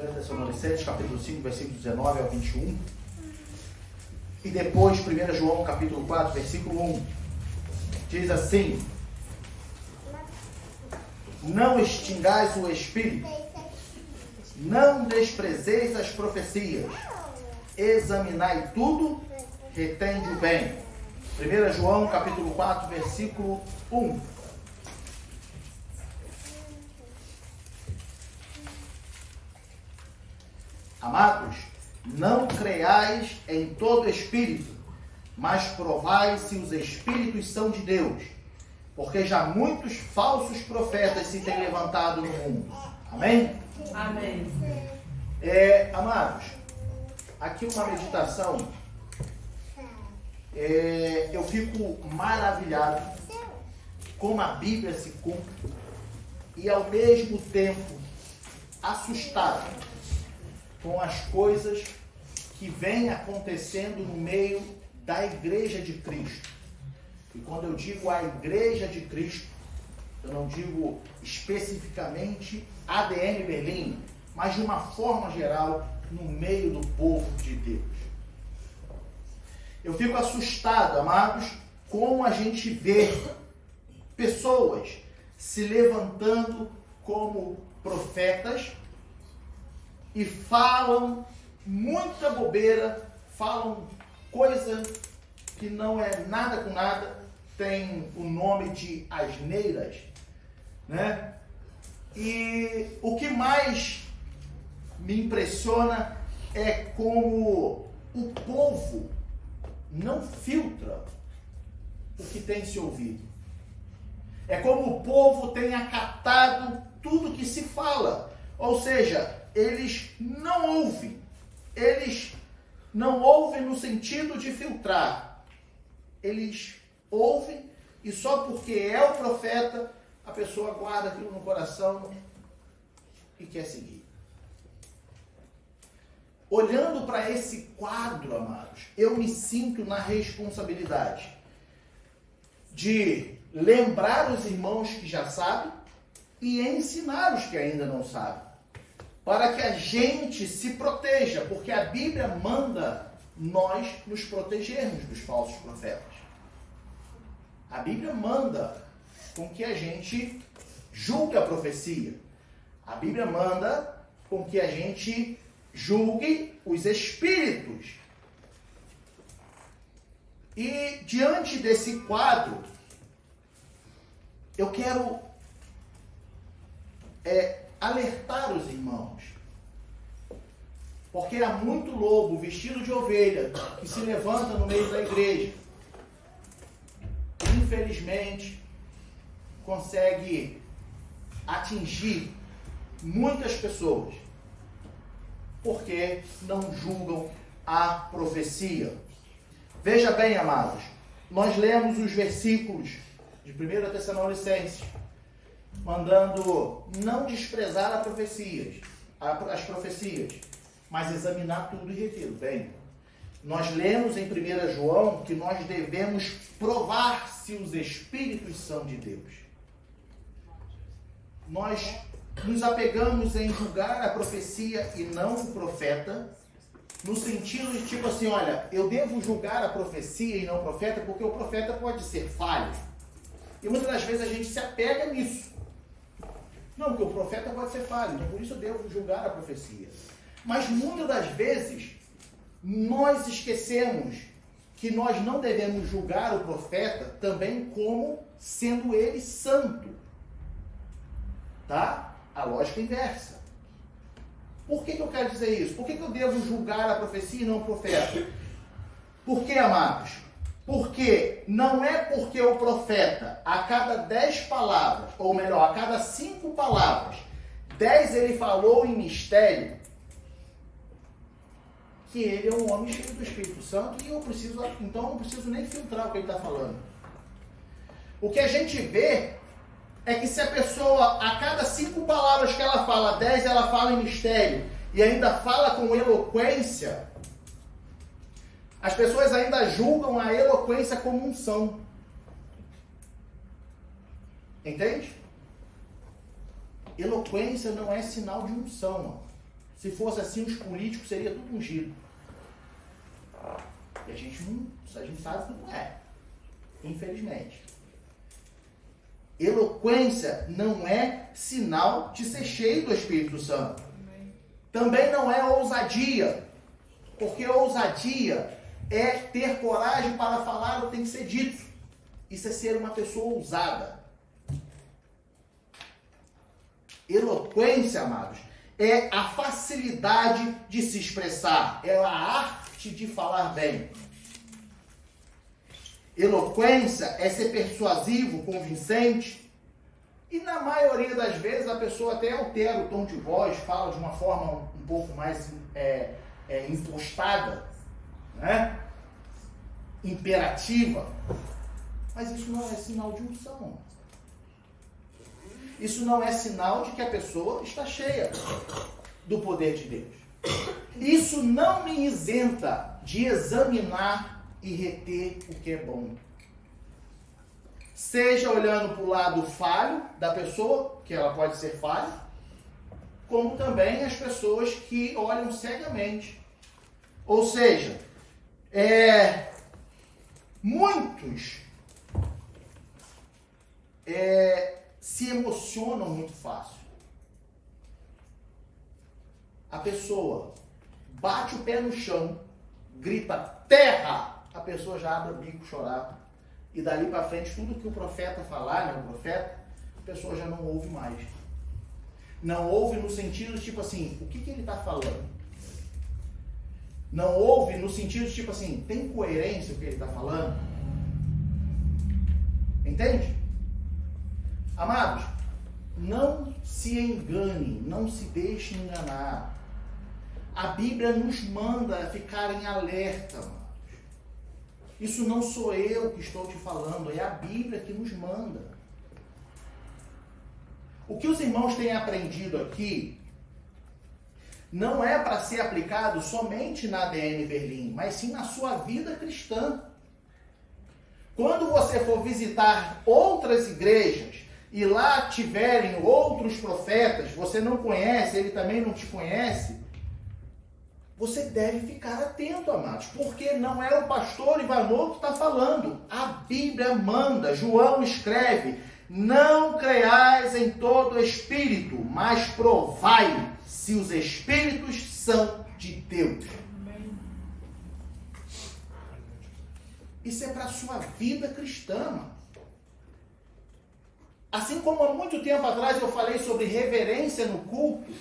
1 Tessalonicenses, capítulo 5, versículo 19 ao 21. E depois 1 João, capítulo 4, versículo 1. Diz assim: não extingais o espírito, não desprezeis as profecias, examinai tudo, retende o bem. 1 João, capítulo 4, versículo 1. Amados, não creiais em todo espírito, mas provai se os espíritos são de Deus, porque já muitos falsos profetas se têm levantado no mundo. Amém? Amém. Amados, aqui uma meditação. Eu fico maravilhado como a Bíblia se cumpre e ao mesmo tempo assustado com as coisas que vêm acontecendo no meio da Igreja de Cristo. E quando eu digo a Igreja de Cristo, eu não digo especificamente ADM Berlim, mas de uma forma geral no meio do povo de Deus. Eu fico assustado, amados, como a gente vê pessoas se levantando como profetas e falam muita bobeira, falam coisa que não é nada com nada, tem o nome de asneiras, né? E o que mais me impressiona é como o povo não filtra o que tem se ouvido. É como o povo tem acatado tudo que se fala. Ou seja, eles não ouvem. Eles não ouvem no sentido de filtrar. Eles ouvem e só porque é o profeta, a pessoa guarda aquilo no coração e quer seguir. Olhando para esse quadro, amados, eu me sinto na responsabilidade de lembrar os irmãos que já sabem e ensinar os que ainda não sabem, para que a gente se proteja, porque a Bíblia manda nós nos protegermos dos falsos profetas. A Bíblia manda com que a gente julgue a profecia. A Bíblia manda com que a gente julgue os espíritos. E diante desse quadro, eu quero alertar os irmãos. Porque há muito lobo vestido de ovelha que se levanta no meio da igreja. Infelizmente, consegue atingir muitas pessoas. Porque não julgam a profecia. Veja bem, amados, nós lemos os versículos de 1 Tessalonicenses, mandando não desprezar as profecias, mas examinar tudo e reter o bem. Nós lemos em 1 João que nós devemos provar se os espíritos são de Deus. Nós nos apegamos em julgar a profecia e não o profeta, no sentido de tipo assim, olha, eu devo julgar a profecia e não o profeta, porque o profeta pode ser falho. E muitas das vezes a gente se apega nisso. Não, porque o profeta pode ser falho, então por isso eu devo julgar a profecia. Mas muitas das vezes nós esquecemos que nós não devemos julgar o profeta também como sendo ele santo. Tá? A lógica inversa. Por que eu quero dizer isso? Por que eu devo julgar a profecia e não o profeta? Por que, amados? Porque não é porque o profeta, a cada 10 palavras, ou melhor, a cada 5 palavras, 10 ele falou em mistério, que ele é um homem cheio do Espírito Santo e então eu não preciso nem filtrar o que ele está falando. O que a gente vê é que se a pessoa, a cada 5 palavras que ela fala, 10 ela fala em mistério e ainda fala com eloquência, as pessoas ainda julgam a eloquência como unção. Entende? Eloquência não é sinal de unção. Se fosse assim, os políticos seriam tudo ungido. E a gente sabe que não é. Infelizmente. Eloquência não é sinal de ser cheio do Espírito Santo. Também não é ousadia. Porque ousadia é ter coragem para falar o que tem que ser dito. Isso é ser uma pessoa ousada. Eloquência, amados, é a facilidade de se expressar. É a arte de falar bem. Eloquência é ser persuasivo, convincente. E na maioria das vezes a pessoa até altera o tom de voz, fala de uma forma um pouco mais impostada, né? Imperativa. Mas isso não é sinal de unção. Isso não é sinal de que a pessoa está cheia do poder de Deus. Isso não me isenta de examinar e reter o que é bom. Seja olhando para o lado falho da pessoa, que ela pode ser falha, como também as pessoas que olham cegamente. Ou seja, muitos se emocionam muito fácil. A pessoa bate o pé no chão, grita terra, a pessoa já abre o bico, chorar. E dali para frente, tudo que o profeta falar, né, a pessoa já não ouve mais. Não ouve no sentido tipo assim, o que ele está falando? Não ouve no sentido tipo assim, tem coerência o que ele está falando? Entende? Amados, não se engane, não se deixe enganar. A Bíblia nos manda ficar em alerta, amados. Isso não sou eu que estou te falando, é a Bíblia que nos manda. O que os irmãos têm aprendido aqui não é para ser aplicado somente na ADN Berlim, mas sim na sua vida cristã. Quando você for visitar outras igrejas e lá tiverem outros profetas, você não conhece, ele também não te conhece, você deve ficar atento, amados, porque não é o pastor Ivanor que está falando. A Bíblia manda, João escreve, não creiais em todo espírito, mas provai se os espíritos são de Deus. Isso é para a sua vida cristã, mano. Assim como há muito tempo atrás eu falei sobre reverência no culto,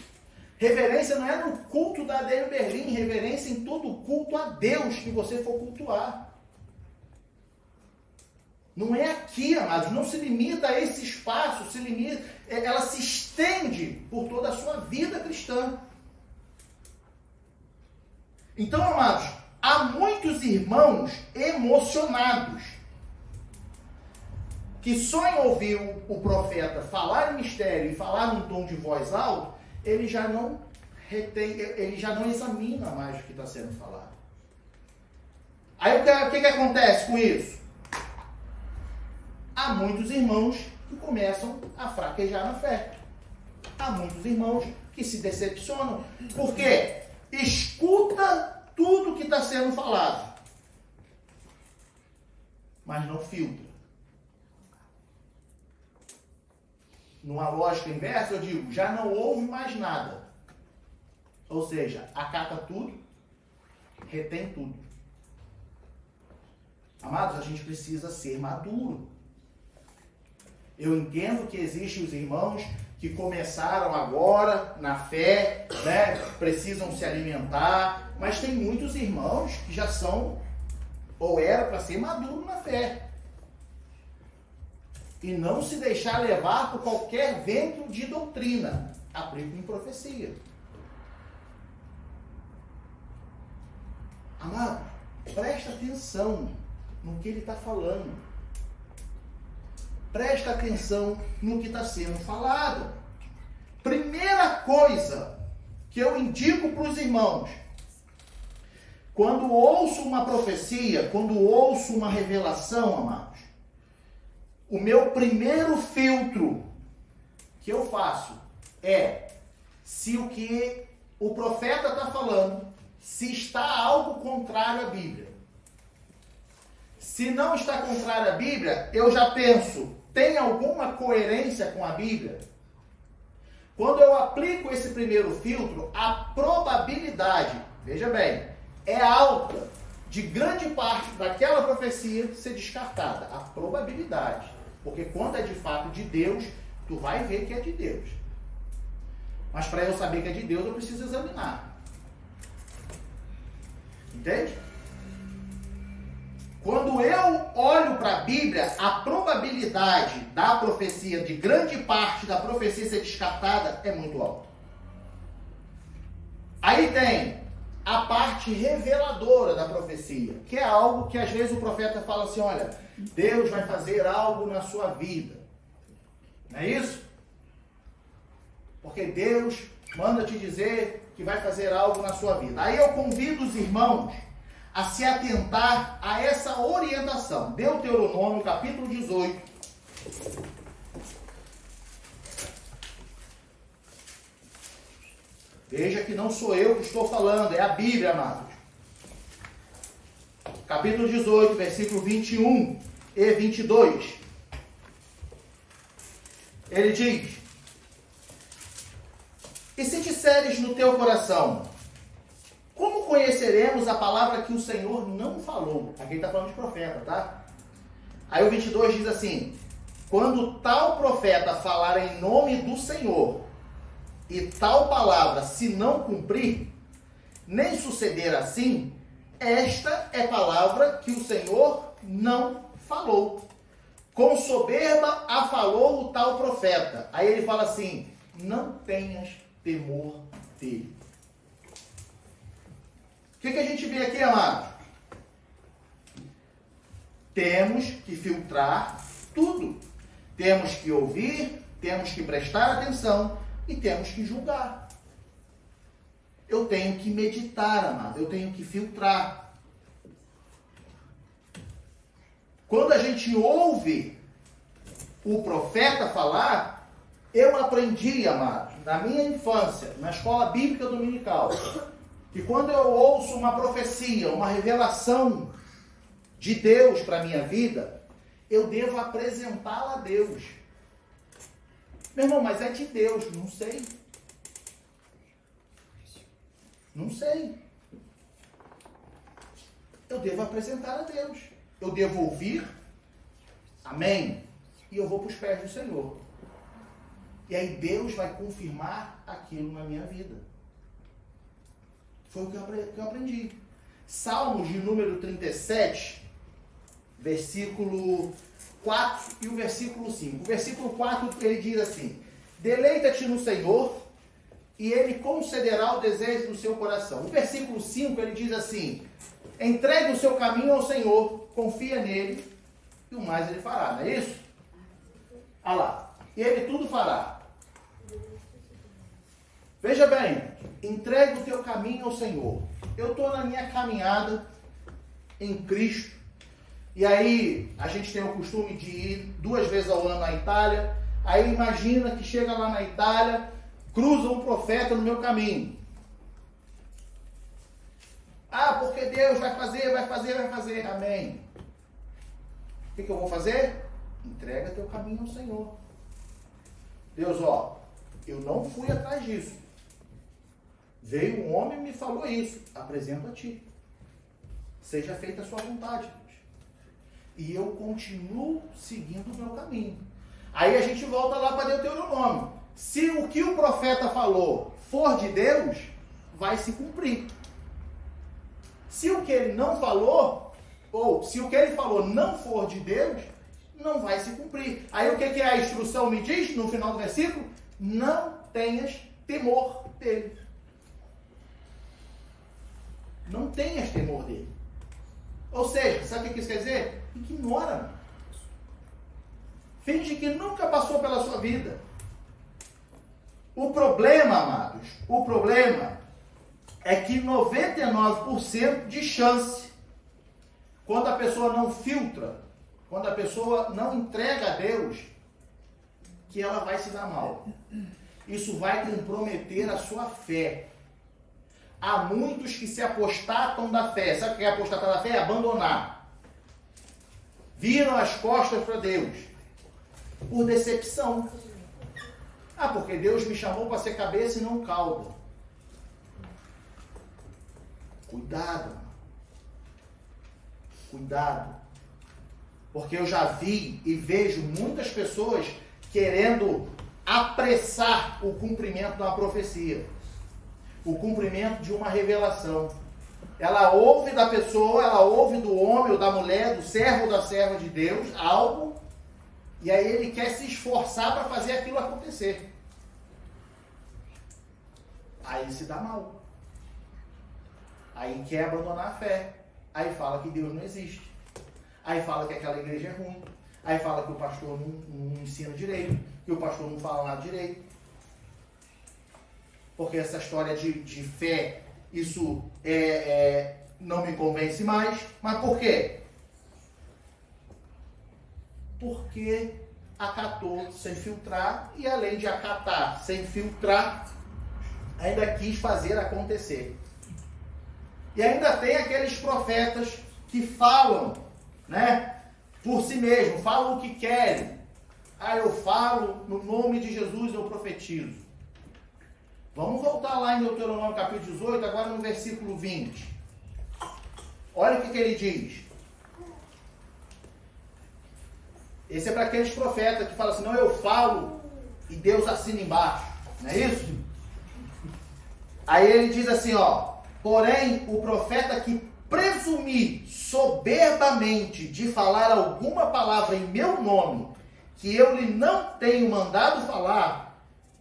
reverência não é no culto da ADN Berlim, reverência em todo culto a Deus que você for cultuar. Não é aqui, amados, não se limita a esse espaço, ela se estende por toda a sua vida cristã. Então, amados, há muitos irmãos emocionados que só em ouvir o profeta falar em mistério e falar num tom de voz alto, ele já não examina mais o que está sendo falado. Aí o que acontece com isso? Há muitos irmãos que começam a fraquejar na fé. Há muitos irmãos que se decepcionam. Por quê? Escuta tudo que está sendo falado, mas não filtra. Numa lógica inversa, eu digo, já não ouve mais nada. Ou seja, acata tudo, retém tudo. Amados, a gente precisa ser maduro. Eu entendo que existem os irmãos que começaram agora na fé, né? Precisam se alimentar, mas tem muitos irmãos que já são, ou era para ser maduro na fé. E não se deixar levar por qualquer vento de doutrina. Aplica em profecia. Amado, presta atenção no que ele está falando. Presta atenção no que está sendo falado. Primeira coisa que eu indico para os irmãos, quando ouço uma profecia, quando ouço uma revelação, amados, o meu primeiro filtro que eu faço é se o que o profeta está falando, se está algo contrário à Bíblia. Se não está contrário à Bíblia, eu já penso, tem alguma coerência com a Bíblia? Quando eu aplico esse primeiro filtro, a probabilidade, veja bem, é alta de grande parte daquela profecia ser descartada. A probabilidade. Porque quando é de fato de Deus, tu vai ver que é de Deus. Mas para eu saber que é de Deus, eu preciso examinar. Entende? Quando eu olho para a Bíblia, a probabilidade da profecia, de grande parte da profecia ser descartada, é muito alta. Aí tem a parte reveladora da profecia, que é algo que às vezes o profeta fala assim, olha, Deus vai fazer algo na sua vida. Não é isso? Porque Deus manda te dizer que vai fazer algo na sua vida. Aí eu convido os irmãos a se atentar a essa orientação. Deuteronômio, capítulo 18. Veja que não sou eu que estou falando, é a Bíblia, amados. Capítulo 18, versículo 21 e 22. Ele diz: e se disseres no teu coração, como conheceremos a palavra que o Senhor não falou? Aqui ele está falando de profeta, tá? Aí o 22 diz assim: quando tal profeta falar em nome do Senhor, e tal palavra se não cumprir, nem suceder assim, esta é palavra que o Senhor não falou. Com soberba a falou o tal profeta. Aí ele fala assim: não tenhas temor dele. O que a gente vê aqui, amados? Temos que filtrar tudo. Temos que ouvir, temos que prestar atenção e temos que julgar. Eu tenho que meditar, amado. Eu tenho que filtrar. Quando a gente ouve o profeta falar, eu aprendi, amado, na minha infância, na escola bíblica dominical, que quando eu ouço uma profecia, uma revelação de Deus para a minha vida, eu devo apresentá-la a Deus. Meu irmão, mas é de Deus. Não sei. Não sei. Eu devo apresentar a Deus. Eu devo ouvir. Amém. E eu vou para os pés do Senhor. E aí Deus vai confirmar aquilo na minha vida. Foi o que eu aprendi. Salmos de número 37, versículo 4 e o versículo 5. O versículo 4 ele diz assim: deleita-te no Senhor e Ele concederá o desejo do seu coração. O versículo 5 ele diz assim: entregue o seu caminho ao Senhor, confia nele e o mais Ele fará. Não é isso? Olha lá. E Ele tudo fará. Veja bem, entregue o teu caminho ao Senhor. Eu estou na minha caminhada em Cristo. E aí, a gente tem o costume de ir 2 vezes ao ano na Itália. Aí imagina que chega lá na Itália, cruza um profeta no meu caminho. Ah, porque Deus vai fazer. Amém. O que eu vou fazer? Entrega teu caminho ao Senhor. Deus, eu não fui atrás disso. Veio um homem e me falou isso. Apresento a ti. Seja feita a sua vontade, Deus. E eu continuo seguindo o meu caminho. Aí a gente volta lá para Deuteronômio. Se o que o profeta falou for de Deus, vai se cumprir. Se o que ele não falou, ou se o que ele falou não for de Deus, não vai se cumprir. Aí o que a instrução me diz no final do versículo? Não tenhas temor dele. Não tenhas temor dele. Ou seja, sabe o que isso quer dizer? Ignora. Finge que nunca passou pela sua vida. O problema, amados, o problema é que 99% de chance, quando a pessoa não filtra, quando a pessoa não entrega a Deus, que ela vai se dar mal. Isso vai comprometer a sua fé. há muitos que se apostatam da fé. Sabe o que é apostatar da fé? É abandonar. Viram as costas para Deus. Por decepção. Ah, porque Deus me chamou para ser cabeça e não cauda. Cuidado. Cuidado. Porque eu já vi e vejo muitas pessoas querendo apressar o cumprimento de uma profecia. O cumprimento de uma revelação. Ela ouve da pessoa, ela ouve do homem ou da mulher, do servo ou da serva de Deus, algo, e aí ele quer se esforçar para fazer aquilo acontecer. Aí se dá mal. Aí quer abandonar a fé. Aí fala que Deus não existe. Aí fala que aquela igreja é ruim. Aí fala que o pastor não ensina direito, que o pastor não fala nada direito. Porque essa história de fé, isso não me convence mais. Mas por quê? Porque acatou sem filtrar e, além de acatar sem filtrar, ainda quis fazer acontecer. E ainda tem aqueles profetas que falam, né, por si mesmos, falam o que querem. Ah, eu falo no nome de Jesus, eu profetizo. Vamos voltar lá em Deuteronômio capítulo 18, agora no versículo 20. Olha o que ele diz. Esse é para aqueles profetas que falam assim, não, eu falo e Deus assina embaixo. Não é isso? Aí ele diz assim, ó, porém, o profeta que presumir soberbamente de falar alguma palavra em meu nome, que eu lhe não tenho mandado falar,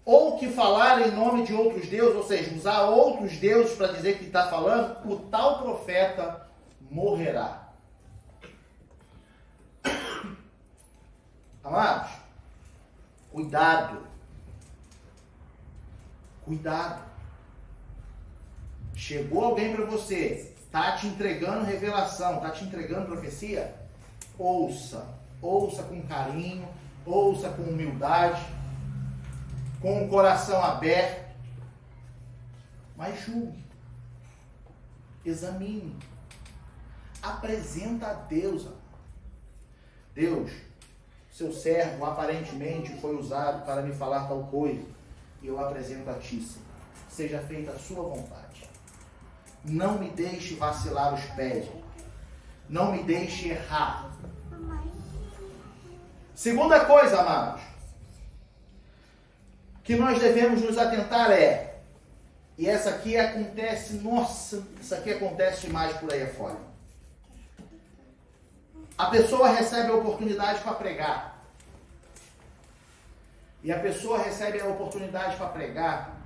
ou que falar em nome de outros deuses, ou seja, usar outros deuses para dizer que está falando, o tal profeta morrerá. Amados, cuidado. Cuidado. Chegou alguém para você, está te entregando revelação, está te entregando profecia? Ouça. Ouça com carinho, ouça com humildade, com o coração aberto, mas julgue, examine, apresenta a Deus. Deus, seu servo aparentemente foi usado para me falar tal coisa, e eu apresento a ti, Senhor. Seja feita a sua vontade. Não me deixe vacilar os pés, não me deixe errar. Segunda coisa, amados, que nós devemos nos atentar e essa aqui acontece, nossa, isso aqui acontece demais por aí afora. A pessoa recebe a oportunidade para pregar. E a pessoa recebe a oportunidade para pregar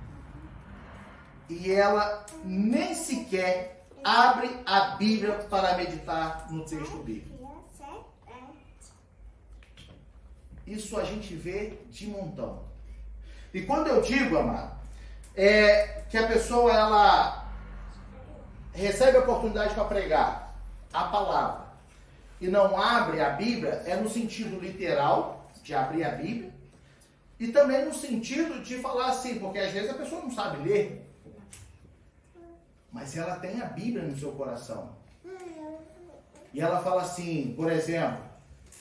e ela nem sequer abre a Bíblia para meditar no texto bíblico. Isso a gente vê de montão. E quando eu digo, amado, que a pessoa ela recebe a oportunidade para pregar a palavra e não abre a Bíblia, é no sentido literal de abrir a Bíblia e também no sentido de falar assim, porque às vezes a pessoa não sabe ler, mas ela tem a Bíblia no seu coração. E ela fala assim, por exemplo,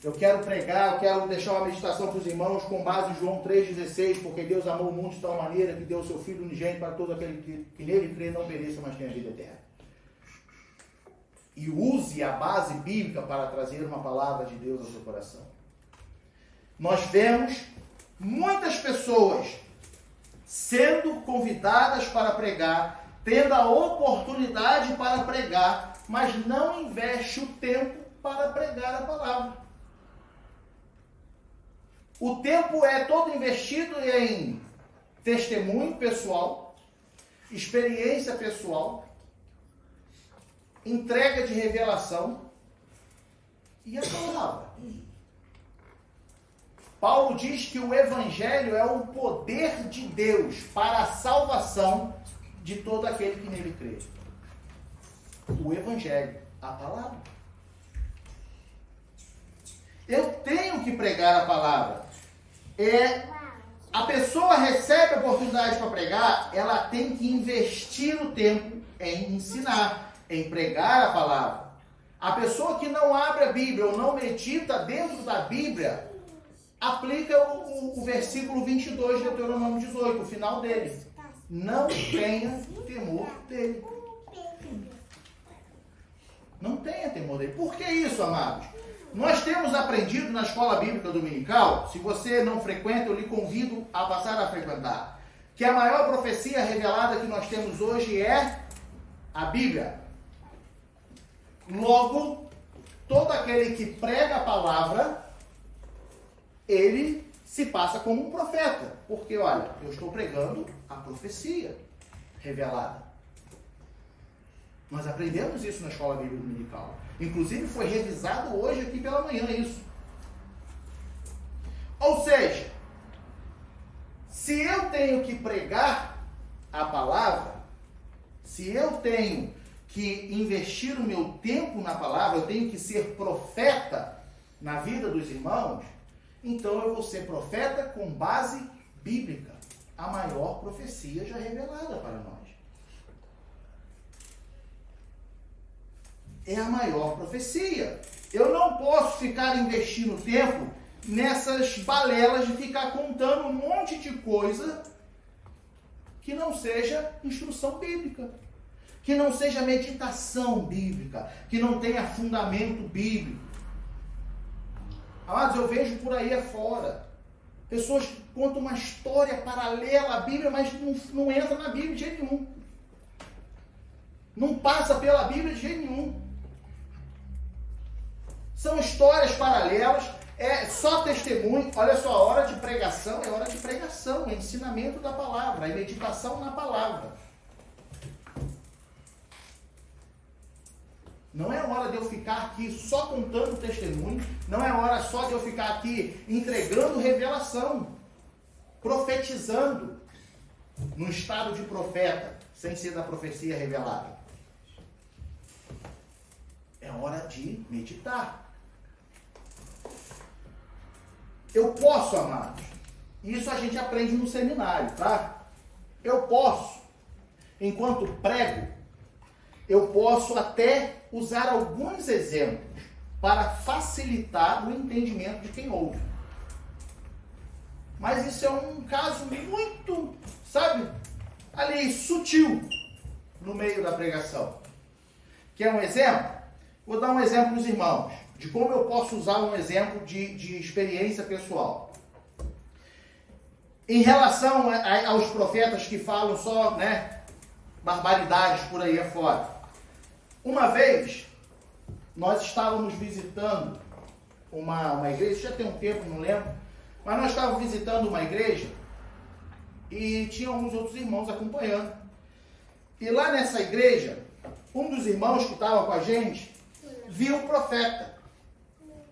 eu quero pregar, eu quero deixar uma meditação para os irmãos com base em João 3,16, porque Deus amou o mundo de tal maneira que deu o seu Filho unigênito para todo aquele que nele crê não pereça, mas tenha vida eterna. E use a base bíblica para trazer uma palavra de Deus ao seu coração. Nós vemos muitas pessoas sendo convidadas para pregar, tendo a oportunidade para pregar, mas não investe o tempo para pregar a palavra. O tempo é todo investido em testemunho pessoal, experiência pessoal, entrega de revelação e a palavra. Paulo diz que o Evangelho é o poder de Deus para a salvação de todo aquele que nele crê. O Evangelho, a palavra. Eu tenho que pregar a palavra. A pessoa recebe a oportunidade para pregar, ela tem que investir o tempo em ensinar, em pregar a palavra. A pessoa que não abre a Bíblia ou não medita dentro da Bíblia, aplica o versículo 22 de Deuteronômio 18, o final dele. Não tenha temor dele. Não tenha temor dele. Por que isso, amados? Nós temos aprendido na escola bíblica dominical, se você não frequenta, eu lhe convido a passar a frequentar, que a maior profecia revelada que nós temos hoje é a Bíblia. Logo, todo aquele que prega a palavra, ele se passa como um profeta. Porque, olha, eu estou pregando a profecia revelada. Nós aprendemos isso na escola bíblica dominical. Inclusive, foi revisado hoje aqui pela manhã isso. Ou seja, se eu tenho que pregar a palavra, se eu tenho que investir o meu tempo na palavra, eu tenho que ser profeta na vida dos irmãos, então eu vou ser profeta com base bíblica. A maior profecia já revelada para nós. É a maior profecia. Eu não posso ficar investindo tempo nessas balelas de ficar contando um monte de coisa que não seja instrução bíblica, que não seja meditação bíblica, que não tenha fundamento bíblico. Amados, eu vejo por aí afora pessoas que contam uma história paralela à Bíblia, mas não entra na Bíblia de jeito nenhum. Não passa pela Bíblia de jeito nenhum. São histórias paralelas, é só testemunho. Olha só, a hora de pregação é hora de pregação, é ensinamento da palavra, é meditação na palavra. Não é hora de eu ficar aqui só contando testemunho, não é hora só de eu ficar aqui entregando revelação, profetizando no estado de profeta, sem ser da profecia revelada. É hora de meditar. Eu posso, amados, isso a gente aprende no seminário, tá? Eu posso, enquanto prego, eu posso até usar alguns exemplos para facilitar o entendimento de quem ouve. Mas isso é um caso muito, sabe, ali, sutil, no meio da pregação. Quer um exemplo? Vou dar um exemplo para os irmãos, de como eu posso usar um exemplo de experiência pessoal. Em relação aos profetas que falam só, barbaridades por aí afora. Uma vez, nós estávamos visitando uma igreja, já tem um tempo, não lembro, mas nós estávamos visitando uma igreja e tinha alguns outros irmãos acompanhando. E lá nessa igreja, um dos irmãos que estava com a gente viu o profeta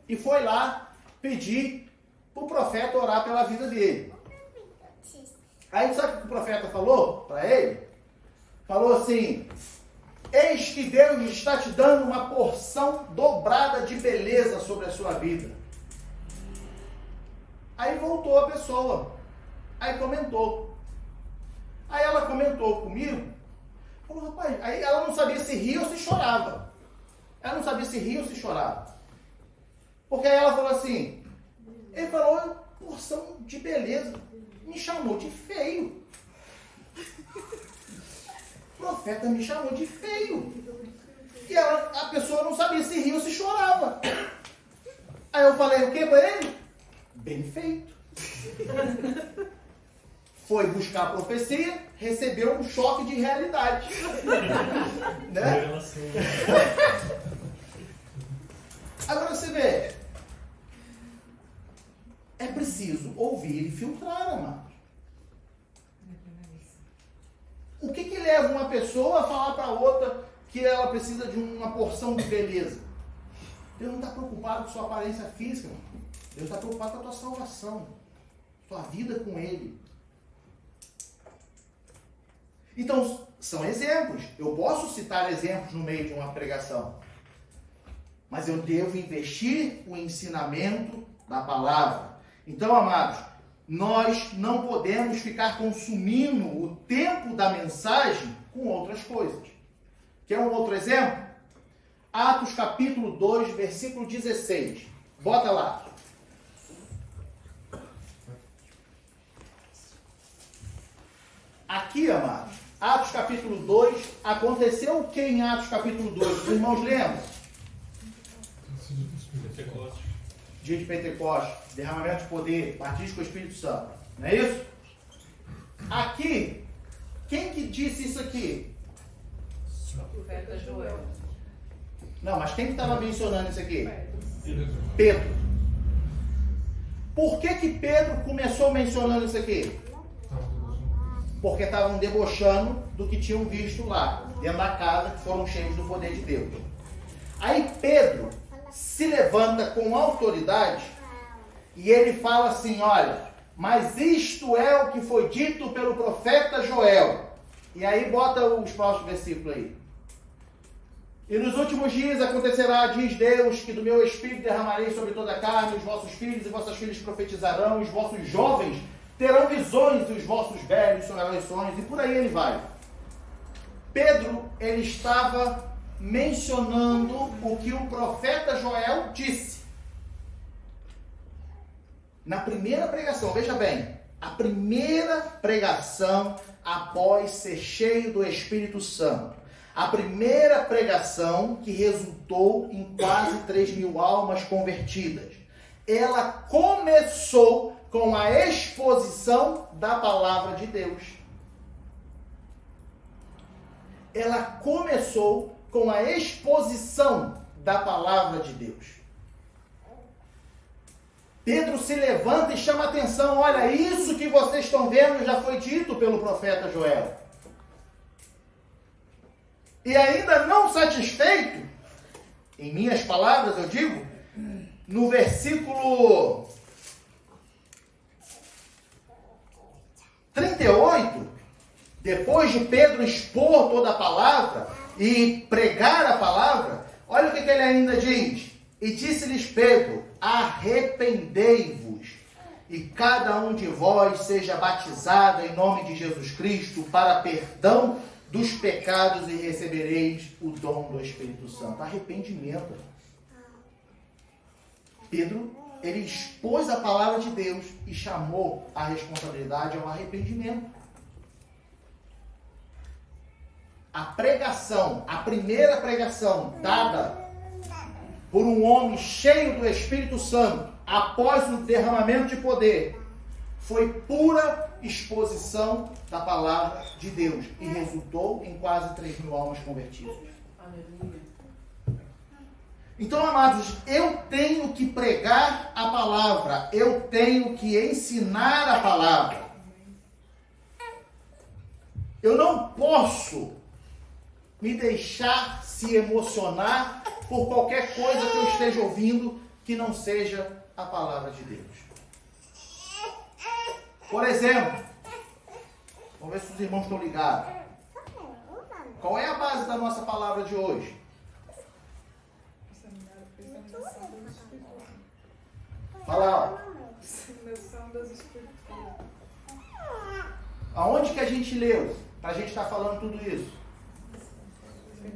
e foi lá pedir para o profeta orar pela vida dele. Aí sabe o que o profeta falou para ele? Falou assim: eis que Deus está te dando uma porção dobrada de beleza sobre a sua vida. Aí voltou a pessoa. Aí comentou. Aí ela comentou comigo. Falou, rapaz, aí ela não sabia se ria ou se chorava. Ela não sabia se ria ou se chorava. Porque aí ela falou assim, ele falou, porção de beleza. Me chamou de feio. O profeta me chamou de feio. E a pessoa não sabia se ria ou se chorava. Aí eu falei o que para ele? Bem feito. Foi buscar a profecia, recebeu um choque de realidade. Né? Agora você vê, é preciso ouvir e filtrar, amados. O que leva uma pessoa a falar para outra que ela precisa de uma porção de beleza? Deus não está preocupado com sua aparência física, mano. Deus está preocupado com a tua salvação, tua vida com Ele. Então, são exemplos. Eu posso citar exemplos no meio de uma pregação. Mas eu devo investir o ensinamento da palavra. Então, amados, nós não podemos ficar consumindo o tempo da mensagem com outras coisas. Quer um outro exemplo? Atos capítulo 2, versículo 16. Bota lá. Aqui, amados, Atos capítulo 2, aconteceu o que em Atos capítulo 2? Os irmãos lembram? Dia de Pentecostes, derramamento de poder, batismo com o Espírito Santo. Não é isso? Aqui, quem que disse isso aqui? O profeta Joel. Não, mas quem que estava mencionando isso aqui? Pedro. Por que Pedro começou mencionando isso aqui? Porque estavam debochando do que tinham visto lá, dentro da casa, que foram cheios do poder de Deus. Aí Pedro se levanta com autoridade e ele fala assim, olha, mas isto é o que foi dito pelo profeta Joel. E aí bota os próximos versículos aí. E nos últimos dias acontecerá, diz Deus, que do meu Espírito derramarei sobre toda a carne, os vossos filhos e vossas filhas profetizarão, os vossos jovens terão visões, e os vossos velhos sonharão sonhos, e por aí ele vai. Pedro, ele estava mencionando o que o profeta Joel disse. Na primeira pregação, veja bem, a primeira pregação após ser cheio do Espírito Santo. A primeira pregação que resultou em quase 3.000 almas convertidas. Ela começou com a exposição da palavra de Deus. Ela começou com a exposição da palavra de Deus. Pedro se levanta e chama a atenção. Olha, isso que vocês estão vendo já foi dito pelo profeta Joel. E ainda não satisfeito, em minhas palavras eu digo, no versículo 38, depois de Pedro expor toda a palavra e pregar a palavra, olha o que ele ainda diz. E disse-lhes Pedro, arrependei-vos, e cada um de vós seja batizado em nome de Jesus Cristo para perdão dos pecados e recebereis o dom do Espírito Santo. Arrependimento. Pedro, ele expôs a palavra de Deus e chamou a responsabilidade ao arrependimento. A pregação, a primeira pregação dada por um homem cheio do Espírito Santo, após o derramamento de poder, foi pura exposição da palavra de Deus e resultou em quase 3.000 almas convertidas. Aleluia. Então, amados, eu tenho que pregar a palavra, eu tenho que ensinar a palavra. Eu não posso me deixar se emocionar por qualquer coisa que eu esteja ouvindo que não seja a palavra de Deus. Por exemplo, vamos ver se os irmãos estão ligados. Qual é a base da nossa palavra de hoje? Fala. Aonde que a gente leu? Para a gente estar falando tudo isso.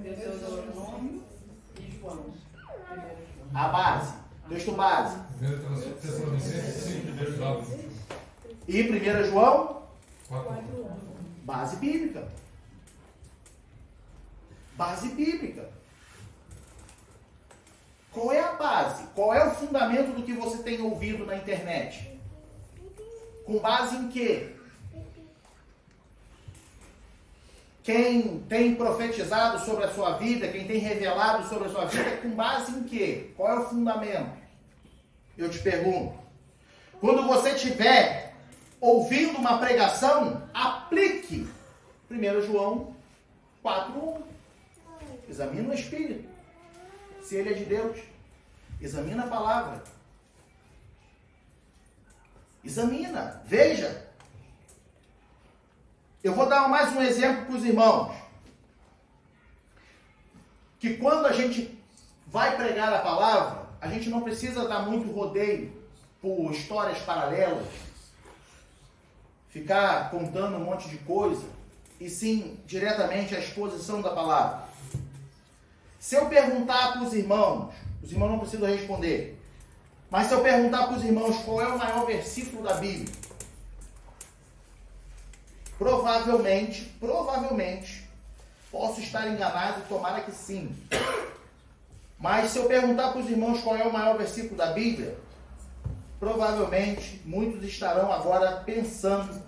Deuteronômio e João. A base. Texto base. E 1 João? Base bíblica. Base bíblica. Qual é a base? Qual é o fundamento do que você tem ouvido na internet? Com base em quê? Quem tem profetizado sobre a sua vida, quem tem revelado sobre a sua vida, com base em quê? Qual é o fundamento? Eu te pergunto. Quando você estiver ouvindo uma pregação, aplique 1 João 4:1. Examina o Espírito. Se ele é de Deus. Examina a palavra. Examina. Veja. Eu vou dar mais um exemplo para os irmãos. Que quando a gente vai pregar a palavra, a gente não precisa dar muito rodeio por histórias paralelas, ficar contando um monte de coisa, e sim diretamente a exposição da palavra. Se eu perguntar para os irmãos não precisam responder, mas se eu perguntar para os irmãos qual é o maior versículo da Bíblia, provavelmente, posso estar enganado, tomara que sim. Mas se eu perguntar para os irmãos qual é o maior versículo da Bíblia, provavelmente muitos estarão agora pensando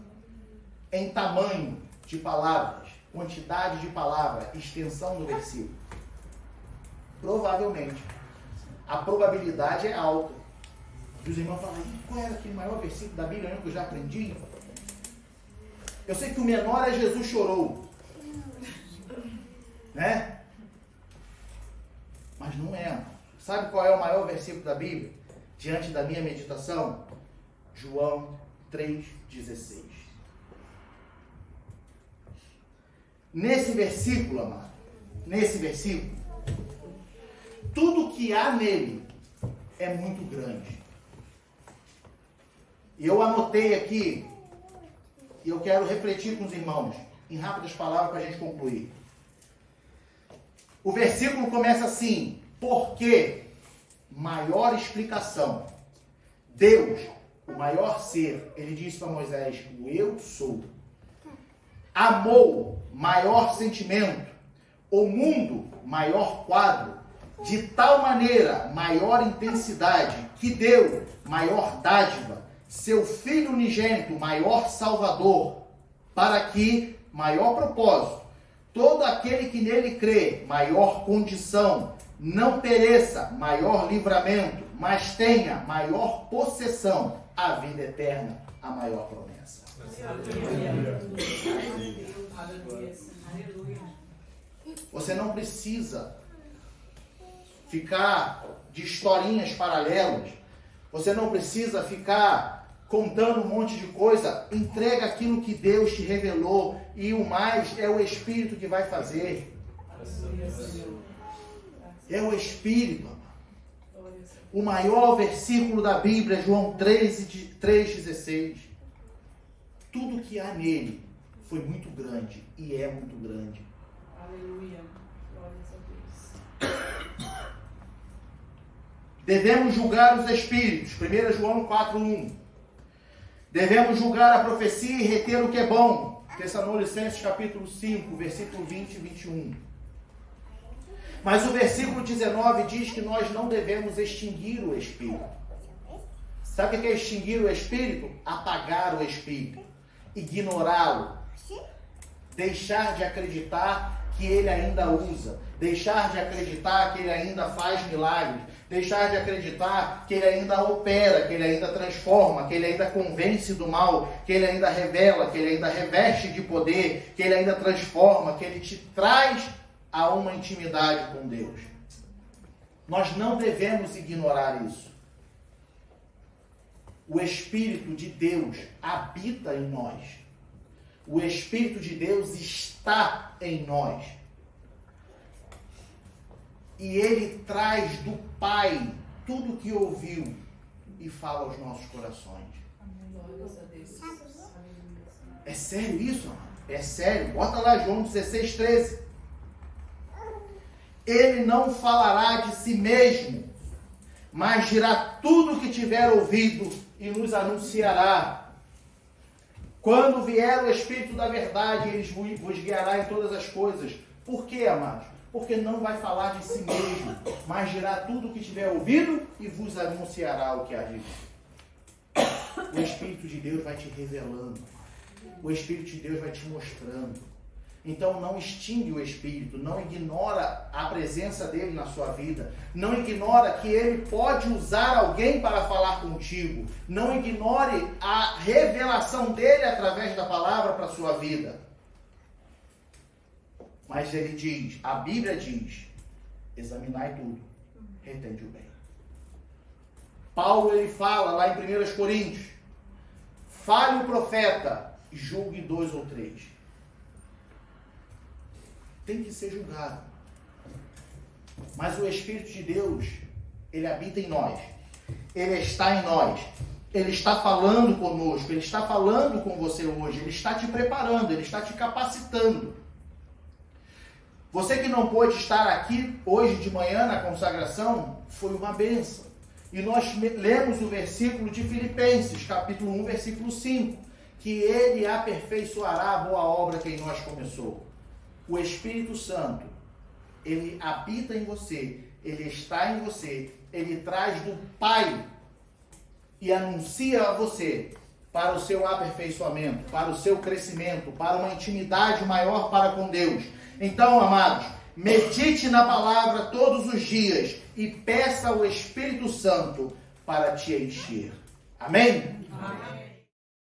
em tamanho de palavras, quantidade de palavras, extensão do versículo. Provavelmente. A probabilidade é alta. E os irmãos falam, qual era aquele maior versículo da Bíblia que eu já aprendi? Eu sei que o menor é Jesus chorou. Né? Mas não é. Sabe qual é o maior versículo da Bíblia? Diante da minha meditação? João 3,16. Nesse versículo, amado, tudo que há nele é muito grande. E eu anotei aqui, e eu quero refletir com os irmãos, em rápidas palavras para a gente concluir. O versículo começa assim, porque, maior explicação, Deus, o maior ser, ele disse para Moisés, o eu sou. Amou, maior sentimento, o mundo, maior quadro, de tal maneira, maior intensidade, que deu maior dádiva, seu Filho unigênito, maior Salvador, para que, maior propósito, todo aquele que nele crê, maior condição, não pereça, maior livramento, mas tenha maior possessão, a vida eterna, a maior promessa. Você não precisa ficar de historinhas paralelas. Você não precisa ficar contando um monte de coisa. Entrega aquilo que Deus te revelou. E o mais é o Espírito que vai fazer. É o Espírito. O maior versículo da Bíblia é João 3,16. Tudo que há nele foi muito grande e é muito grande. Aleluia. Glórias a Deus. Devemos julgar os espíritos. 1 João 4,1. Devemos julgar a profecia e reter o que é bom. Tessalonicenses capítulo 5, versículo 20 e 21. Mas o versículo 19 diz que nós não devemos extinguir o Espírito. Sabe o que é extinguir o Espírito? Apagar o Espírito. Ignorá-lo. Deixar de acreditar que ele ainda usa. Deixar de acreditar que ele ainda faz milagres. Deixar de acreditar que ele ainda opera, que ele ainda transforma, que ele ainda convence do mal, que ele ainda revela, que ele ainda reveste de poder, que ele ainda transforma, que ele te traz a uma intimidade com Deus. Nós não devemos ignorar isso. O Espírito de Deus habita em nós. O Espírito de Deus está em nós. E ele traz do Pai tudo que ouviu e fala aos nossos corações. Glórias a Deus. É sério isso, amado? É sério. Bota lá João 16:13. Ele não falará de si mesmo, mas dirá tudo o que tiver ouvido e nos anunciará. Quando vier o Espírito da verdade, ele vos guiará em todas as coisas. Por quê, amados? Porque não vai falar de si mesmo, mas dirá tudo o que tiver ouvido e vos anunciará o que há de vir. O Espírito de Deus vai te revelando. O Espírito de Deus vai te mostrando. Então não extingue o Espírito, não ignora a presença dele na sua vida, não ignora que ele pode usar alguém para falar contigo, não ignore a revelação dele através da palavra para a sua vida. Mas ele diz, a Bíblia diz, examinai tudo, retende o bem. Paulo ele fala lá em 1 Coríntios, fale o profeta, julgue 2 ou 3. Tem que ser julgado. Mas o Espírito de Deus, ele habita em nós. Ele está em nós. Ele está falando conosco, Ele está falando com você hoje, Ele está te preparando, Ele está te capacitando. Você que não pôde estar aqui hoje de manhã na consagração, foi uma bênção. E nós lemos o versículo de Filipenses, capítulo 1, versículo 5, que Ele aperfeiçoará a boa obra que em nós começou. O Espírito Santo, Ele habita em você, Ele está em você, Ele traz do Pai e anuncia a você para o seu aperfeiçoamento, para o seu crescimento, para uma intimidade maior para com Deus. Então, amados, medite na palavra todos os dias e peça ao Espírito Santo para te encher. Amém? Amém.